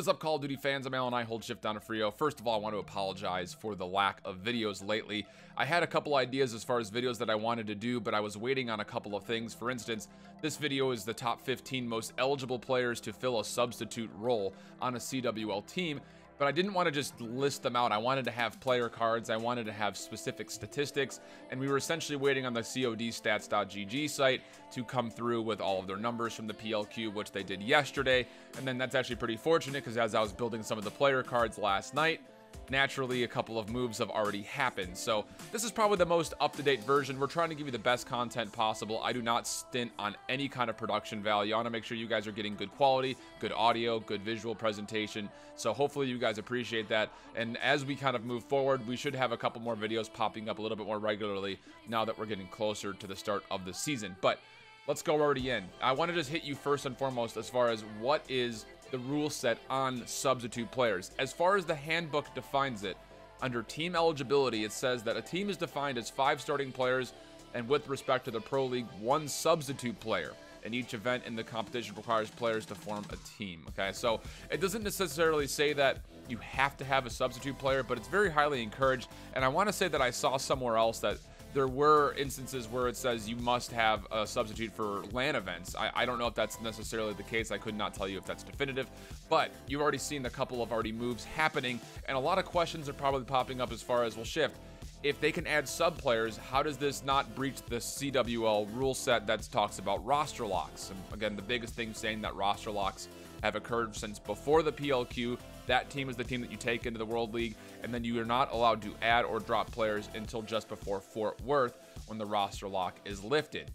What is up, Call of Duty fans? I'm Alan IHOLDSHIFT down at Frio. First of all, I want to apologize for the lack of videos lately. I had a couple ideas as far as videos that I wanted to do, but I was waiting on a couple of things. For instance, this video is the top 15 most eligible players to fill a substitute role on a CWL team. But I didn't want to just list them out. I wanted to have player cards. I wanted to have specific statistics. And we were essentially waiting on the CODstats.gg site to come through with all of their numbers from the PLQ, which they did yesterday. And then that's actually pretty fortunate because as I was building some of the player cards last night, naturally a couple of moves have already happened. So this is probably the most up-to-date version. We're trying to give you the best content possible. I do not stint on any kind of production value. I want to make sure you guys are getting good quality, good audio, good visual presentation. So hopefully you guys appreciate that. And as we kind of move forward, we should have a couple more videos popping up a little bit more regularly now that we're getting closer to the start of the season. But let's go already in. I want to just hit you first and foremost as far as what is the rule set on substitute players. As far as the handbook defines it, under team eligibility, it says that a team is defined as 5 starting players, and with respect to the Pro League, 1 substitute player. And each event in the competition requires players to form a team. Okay, so it doesn't necessarily say that you have to have a substitute player, but it's very highly encouraged. And I want to say that I saw somewhere else that there were instances where it says you must have a substitute for LAN events. I don't know if that's necessarily the case. I could not tell you if that's definitive, but you've already seen a couple of moves happening, and a lot of questions are probably popping up as far as, well, Shift, if they can add sub players, how does this not breach the CWL rule set that talks about roster locks? And again, the biggest thing saying that roster locks have occurred since before the PLQ. That team is the team that you take into the World League, and then you are not allowed to add or drop players until just before Fort Worth when the roster lock is lifted.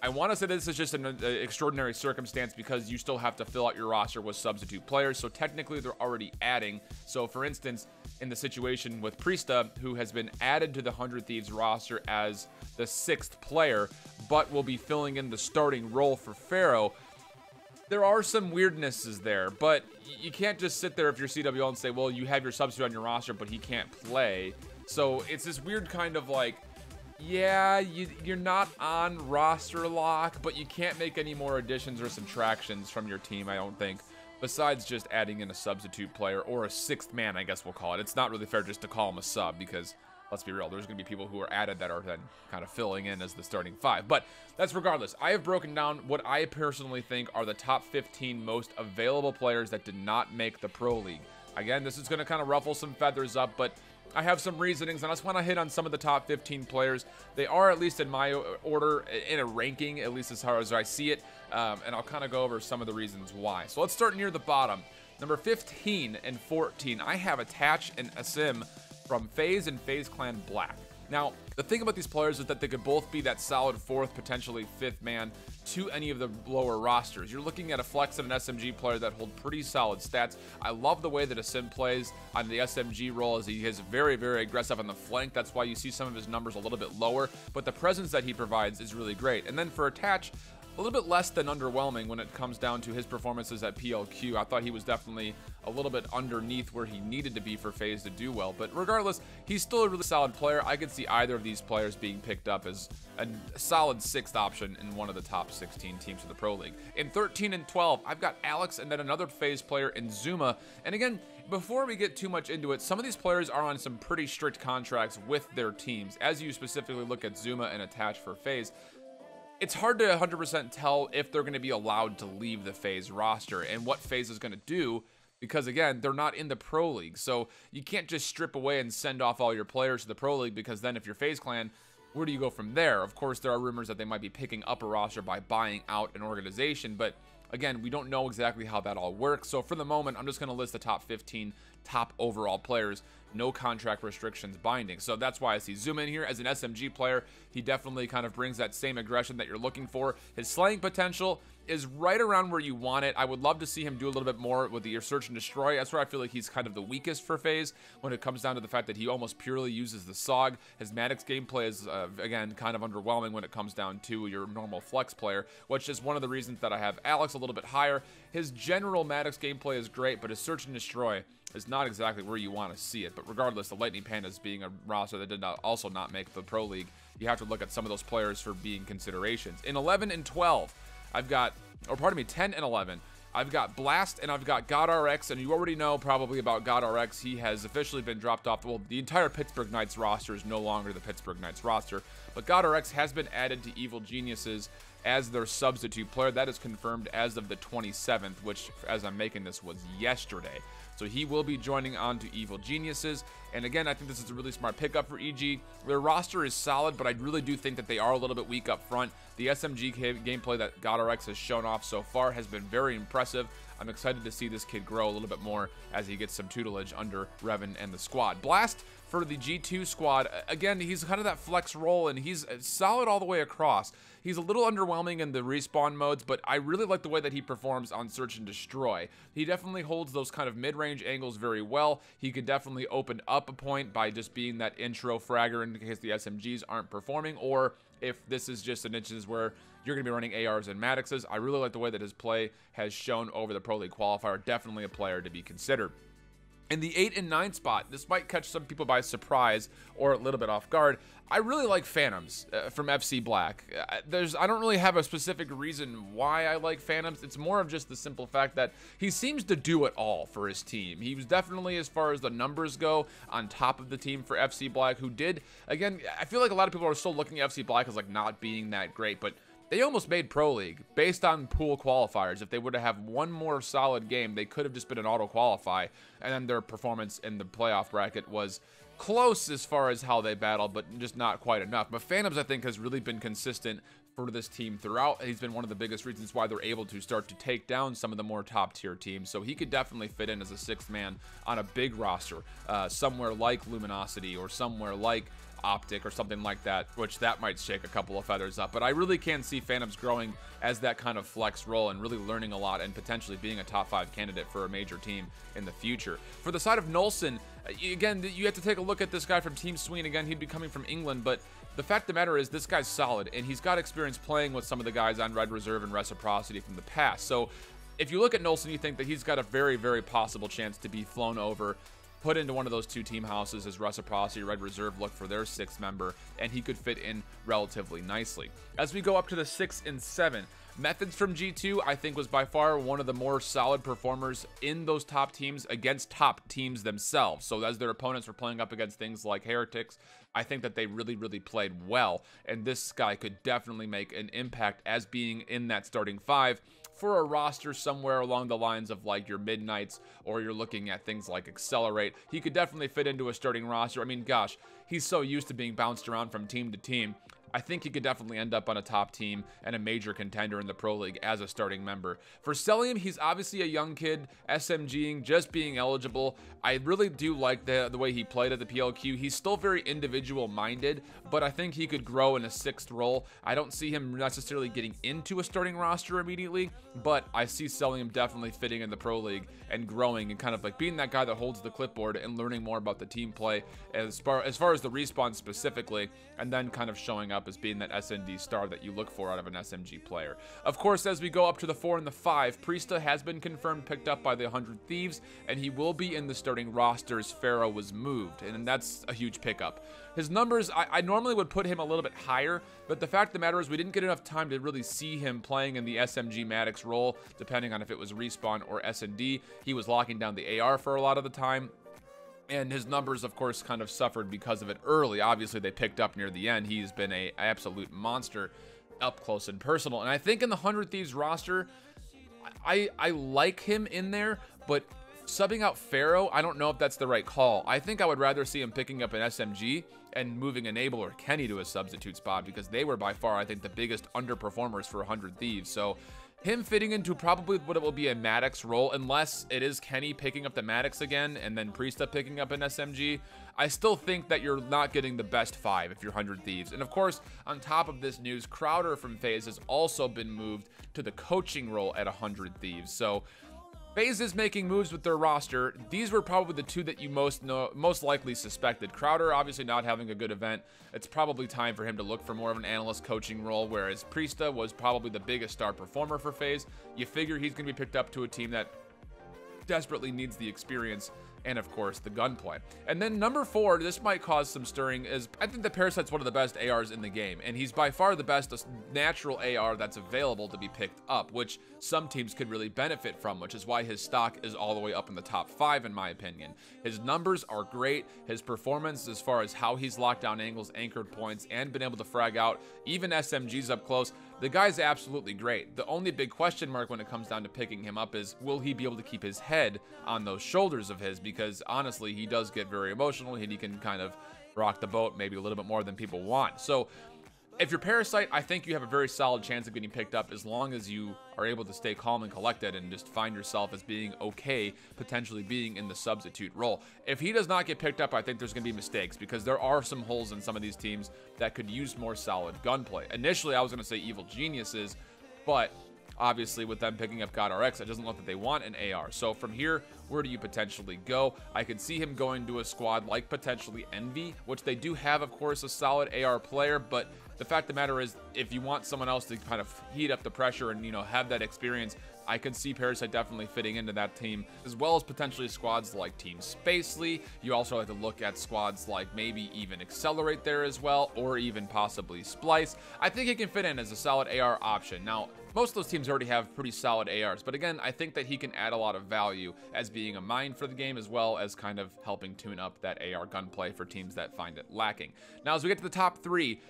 I want to say this is just an extraordinary circumstance because you still have to fill out your roster with substitute players, so technically they're already adding. So for instance, in the situation with Priestahh, who has been added to the 100 Thieves roster as the 6th player, but will be filling in the starting role for Pharaoh, there are some weirdnesses there, but you can't just sit there if you're CWL and say, well, you have your substitute on your roster, but he can't play. So it's this weird kind of like, yeah, you're not on roster lock, but you can't make any more additions or subtractions from your team, I don't think, besides just adding in a substitute player or a 6th man, I guess we'll call it. It's not really fair just to call him a sub because, let's be real, there's going to be people who are added that are then kind of filling in as the starting 5. But that's regardless. I have broken down what I personally think are the top 15 most available players that did not make the Pro League. Again, this is going to kind of ruffle some feathers up, but I have some reasonings, and I just want to hit on some of the top 15 players. They are, at least in my order, in a ranking, at least as far as I see it, and I'll kind of go over some of the reasons why. So let's start near the bottom. Number 15 and 14, I have Attach and Asim from FaZe and FaZe Clan Black. Now, the thing about these players is that they could both be that solid 4th, potentially 5th man to any of the lower rosters. You're looking at a Flex and an SMG player that hold pretty solid stats. I love the way that Asim plays on the SMG role, as he is very, very aggressive on the flank. That's why you see some of his numbers a little bit lower, but the presence that he provides is really great. And then for Attach, a little bit less than underwhelming when it comes down to his performances at PLQ. I thought he was definitely a little bit underneath where he needed to be for FaZe to do well. But regardless, he's still a really solid player. I could see either of these players being picked up as a solid 6th option in one of the top 16 teams of the Pro League. In 13 and 12, I've got Alex and then another FaZe player in Zuma. And again, before we get too much into it, some of these players are on some pretty strict contracts with their teams. As you specifically look at Zuma and Attach for FaZe, it's hard to 100% tell if they're going to be allowed to leave the FaZe roster and what FaZe is going to do because, again, they're not in the Pro League. So you can't just strip away and send off all your players to the Pro League because then if you're FaZe Clan, where do you go from there? Of course, there are rumors that they might be picking up a roster by buying out an organization, but again, we don't know exactly how that all works. So for the moment, I'm just going to list the top 15 top overall players, no contract restrictions binding. So that's why I see Zuma in here as an SMG player. He definitely kind of brings that same aggression that you're looking for. His slaying potential is right around where you want it. I would love to see him do a little bit more with the search and destroy. That's where I feel like he's kind of the weakest for FaZe when it comes down to the fact that he almost purely uses the SOG. His Maddox gameplay is, again, kind of underwhelming when it comes down to your normal flex player, which is one of the reasons that I have Alex a little bit higher. His general Maddox gameplay is great, but his search and destroy is not exactly where you want to see it. But regardless, the Lightning Pandas being a roster that did also not make the Pro League, you have to look at some of those players for being considerations. In 11 and 12, I've got, or pardon me, 10 and 11, I've got Blast and I've got GodRx, and you already know probably about GodRx. He has officially been dropped off. Well, the entire Pittsburgh Knights roster is no longer the Pittsburgh Knights roster, but GodRx has been added to Evil Geniuses as their substitute player. That is confirmed as of the 27th, which, as I'm making this, was yesterday. So he will be joining on to Evil Geniuses. And again, I think this is a really smart pickup for EG. Their roster is solid, but I really do think that they are a little bit weak up front. The SMG gameplay that GodRx has shown off so far has been very impressive. I'm excited to see this kid grow a little bit more as he gets some tutelage under Revan and the squad. Blast for the G2 squad, again, he's kind of that flex role, and he's solid all the way across. He's a little underwhelming in the respawn modes, but I really like the way that he performs on Search and Destroy. He definitely holds those kind of mid-range angles very well. He could definitely open up a point by just being that intro fragger in case the SMGs aren't performing, or if this is just an instance where you're going to be running ARs and Maddoxes. I really like the way that his play has shown over the Pro League qualifier. Definitely a player to be considered. In the 8 and 9 spot, this might catch some people by surprise or a little bit off guard. I really like Phantoms from FC Black. I don't really have a specific reason why I like Phantoms. It's more of just the simple fact that he seems to do it all for his team. He was definitely, as far as the numbers go, on top of the team for FC Black, who did, again, I feel like a lot of people are still looking at FC Black as like not being that great, but they almost made Pro League based on pool qualifiers. If they would have one more solid game, they could have just been an auto qualify, and then their performance in the playoff bracket was close as far as how they battled, but just not quite enough. But Phantoms, I think, has really been consistent for this team throughout. He's been one of the biggest reasons why they're able to start to take down some of the more top tier teams. So he could definitely fit in as a sixth man on a big roster, somewhere like Luminosity or somewhere like OpTic or something like that, which that might shake a couple of feathers up. But I really can see Phantoms growing as that kind of flex role and really learning a lot and potentially being a top 5 candidate for a major team in the future. For the side of Nolson, again, you have to take a look at this guy from Team Sween. Again, he'd be coming from England, but the fact of the matter is this guy's solid, and he's got experience playing with some of the guys on Red Reserve and Reciprocity from the past. So if you look at Nolson, you think that he's got a very, very possible chance to be flown over, put into one of those two team houses as Reciprocity, Red Reserve look for their 6th member, and he could fit in relatively nicely. As we go up to the 6 and 7, Methods from G2, I think, was by far one of the more solid performers in those top teams against top teams themselves. So as their opponents were playing up against things like Heretics, I think that they really, really played well. And this guy could definitely make an impact as being in that starting 5 for a roster somewhere along the lines of like your Midnights, or you're looking at things like Accelerate. He could definitely fit into a starting roster. I mean, gosh, he's so used to being bounced around from team to team. I think he could definitely end up on a top team and a major contender in the Pro League as a starting member. For Celium, he's obviously a young kid, SMGing, just being eligible. I really do like the way he played at the PLQ. He's still very individual-minded, but I think he could grow in a 6th role. I don't see him necessarily getting into a starting roster immediately, but I see Celium definitely fitting in the Pro League and growing and kind of like being that guy that holds the clipboard and learning more about the team play as far as the respawn specifically, and then kind of showing up as being that SND star that you look for out of an SMG player. Of course, as we go up to the 4 and the 5, Priestahh has been confirmed picked up by the 100 Thieves, and he will be in the starting roster as Pharaoh was moved, and that's a huge pickup. His numbers, I normally would put him a little bit higher, but the fact of the matter is we didn't get enough time to really see him playing in the SMG Maddox role, depending on if it was respawn or SND. He was locking down the AR for a lot of the time, and his numbers, of course, kind of suffered because of it early. Obviously, they picked up near the end. He's been an absolute monster up close and personal. And I think in the 100 Thieves roster, I like him in there, but subbing out Pharaoh, I don't know if that's the right call. I think I would rather see him picking up an SMG and moving Enable or Kenny to a substitute spot, because they were by far, I think, the biggest underperformers for 100 Thieves. So him fitting into probably what it will be a Maddox role, unless it is Kenny picking up the Maddox again and then Priestahh picking up an SMG, I still think that you're not getting the best 5 if you're 100 Thieves. And of course, on top of this news, Crowder from FaZe has also been moved to the coaching role at 100 Thieves. So FaZe is making moves with their roster. These were probably the two that you most likely suspected. Crowder obviously not having a good event. It's probably time for him to look for more of an analyst coaching role, whereas Priestahh was probably the biggest star performer for FaZe. You figure he's going to be picked up to a team that desperately needs the experience and of course the gunplay. And then number 4, this might cause some stirring, is I think the Parasite's one of the best ARs in the game, and he's by far the best natural AR that's available to be picked up, which some teams could really benefit from, which is why his stock is all the way up in the top 5 in my opinion. His numbers are great, his performance as far as how he's locked down angles, anchored points, and been able to frag out even SMGs up close. The guy's absolutely great. The only big question mark when it comes down to picking him up is, will he be able to keep his head on those shoulders of his? Because honestly, he does get very emotional and he can kind of rock the boat maybe a little bit more than people want. So if you're Parasite, I think you have a very solid chance of getting picked up as long as you are able to stay calm and collected and just find yourself as being okay, potentially being in the substitute role. If he does not get picked up, I think there's going to be mistakes because there are some holes in some of these teams that could use more solid gunplay. Initially, I was going to say Evil Geniuses, but obviously with them picking up GodRx, it doesn't look that they want an AR. So from here, where do you potentially go? I could see him going to a squad like potentially Envy, which they do have, of course, a solid AR player, but the fact of the matter is, if you want someone else to kind of heat up the pressure and, you know, have that experience, I could see Parasite definitely fitting into that team, as well as potentially squads like Team Spacely. You also have to look at squads like maybe even Accelerate there as well, or even possibly Splice. I think he can fit in as a solid AR option. Now, most of those teams already have pretty solid ARs, but again, I think that he can add a lot of value as being a mine for the game, as well as kind of helping tune up that AR gunplay for teams that find it lacking. Now, as we get to the top 3,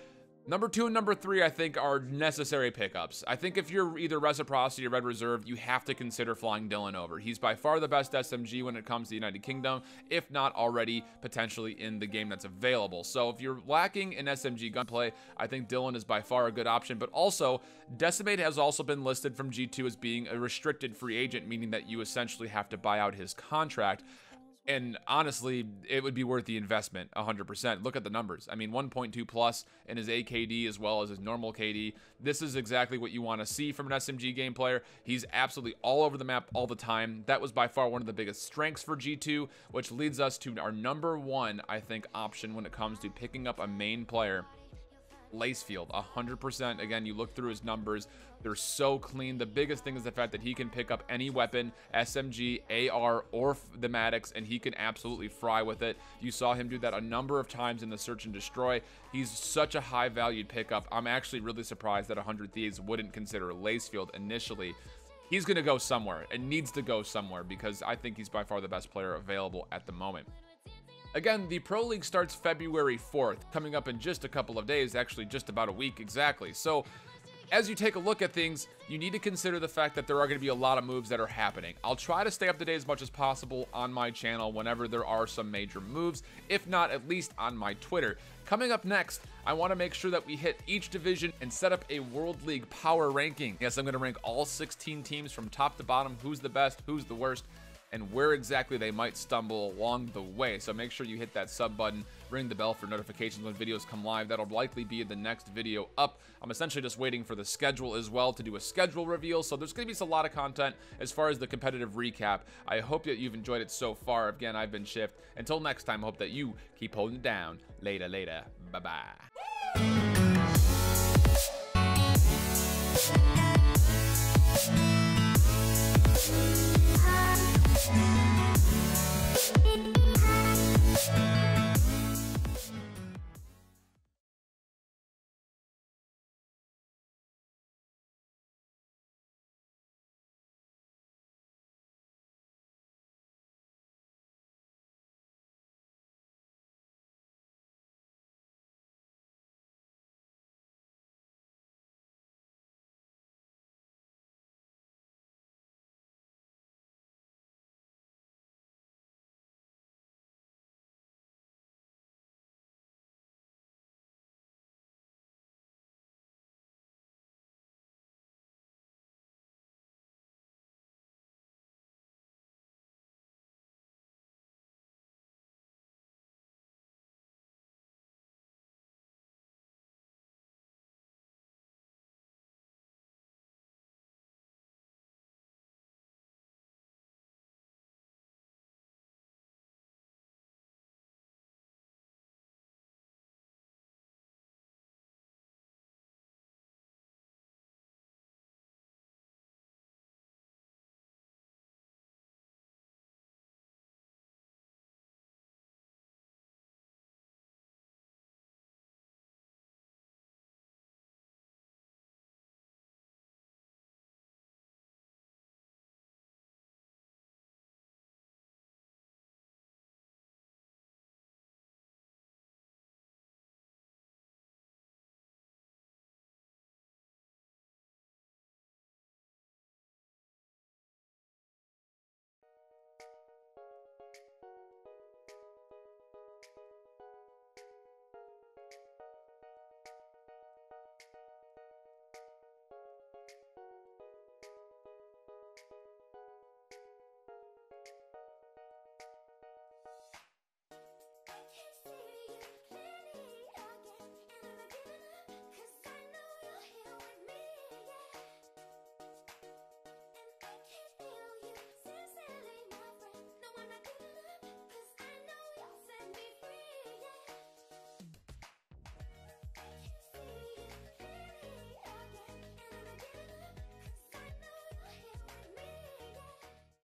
number 2 and number 3, I think, are necessary pickups. I think if you're either Reciprocity or Red Reserve, you have to consider flying Dylan over. He's by far the best SMG when it comes to the United Kingdom, if not already potentially in the game that's available. So if you're lacking in SMG gunplay, I think Dylan is by far a good option. But also, Decimate has also been listed from G2 as being a restricted free agent, meaning that you essentially have to buy out his contract. And honestly, it would be worth the investment 100%. Look at the numbers. I mean, 1.2 plus in his AKD as well as his normal KD. This is exactly what you want to see from an SMG game player. He's absolutely all over the map all the time. That was by far one of the biggest strengths for G2, which leads us to our number 1, I think, option when it comes to picking up a main player. Lacefield, 100%. Again, you look through his numbers, they're so clean. The biggest thing is the fact that he can pick up any weapon, SMG, AR, or the Maddox, and he can absolutely fry with it. You saw him do that a number of times in the Search and Destroy. He's such a high valued pickup. I'm actually really surprised that 100 Thieves wouldn't consider Lacefield initially. He's going to go somewhere. It needs to go somewhere because I think he's by far the best player available at the moment. Again, the Pro League starts February 4th, coming up in just a couple of days, actually just about a week exactly. So as you take a look at things, you need to consider the fact that there are going to be a lot of moves that are happening. I'll try to stay up to date as much as possible on my channel whenever there are some major moves, if not at least on my Twitter. Coming up next, I want to make sure that we hit each division and set up a World League power ranking. Yes, I'm going to rank all 16 teams from top to bottom, who's the best, who's the worst, and where exactly they might stumble along the way. So make sure you hit that sub button, ring the bell for notifications when videos come live. That'll likely be the next video up. I'm essentially just waiting for the schedule as well to do a schedule reveal. So there's going to be a lot of content as far as the competitive recap. I hope that you've enjoyed it so far. Again, I've been Shift. Until next time, I hope that you keep holding it down. Later. Bye-bye.